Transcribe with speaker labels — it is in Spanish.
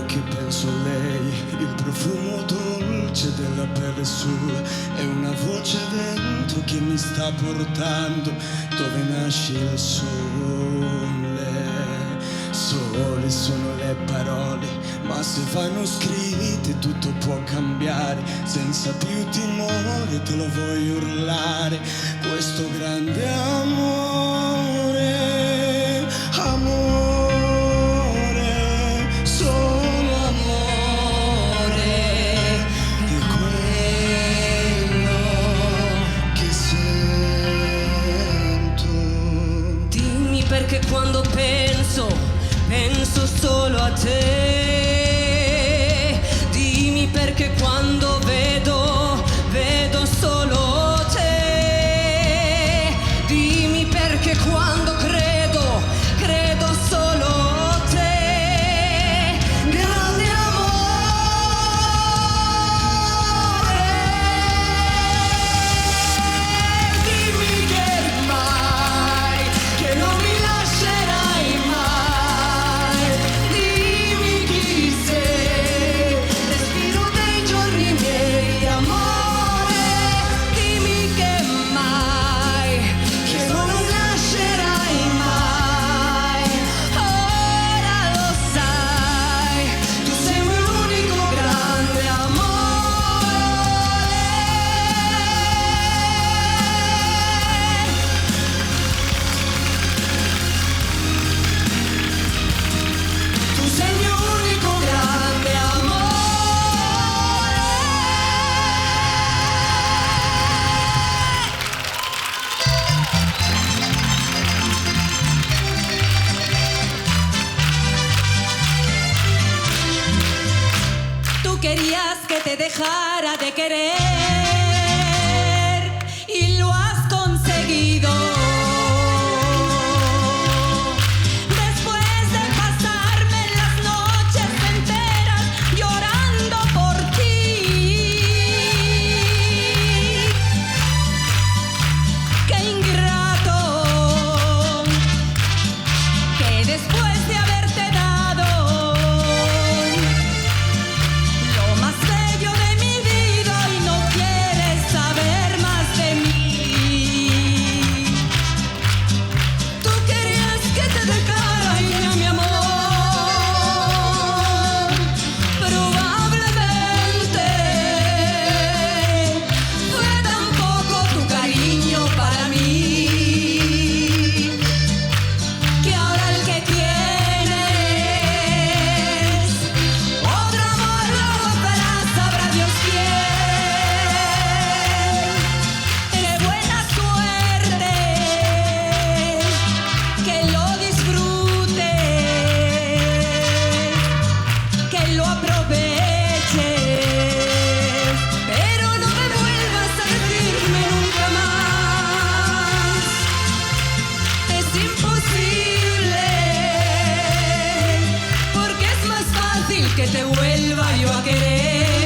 Speaker 1: che penso a lei, il profumo dolce della pelle sua, è una voce dentro che mi sta portando dove nasce il sole. Sole sono le parole, ma se vanno scritte tutto può cambiare. Senza più timore te lo voglio urlare, questo grande amore, amore, solo amore, è quello che sento.
Speaker 2: Dimmi perché quando penso solo a te. Dimmi perché quando vedo solo te. Dimmi perché quando credo solo te. Grande amore, dimmi che mai, che non mi lascerai mai. Dimmi chi sei, respiro dei giorni miei, amore. Dimmi che mai, che non mi lascerai mai. Ora lo sai, tu sei il mio unico grande amore. Tu sei il mio unico grande amore. Tú querías que te dejara de querer y lo has conseguido. Después de pasarme las noches enteras llorando por ti, qué ingrato que después de haberte dado lo más bello de mi vida y no quieres saber más de mí. Tú querías que te dejara y ya, mi amor, probablemente fue tan poco tu cariño para mí, que ahora el que tienes otro amor lo gozarás, sabrá Dios quién. De buena suerte, que lo disfrutes, que lo aproveches, pero no me vuelvas a decirme nunca más. Es imposible, porque es más fácil que te vuelva yo a querer.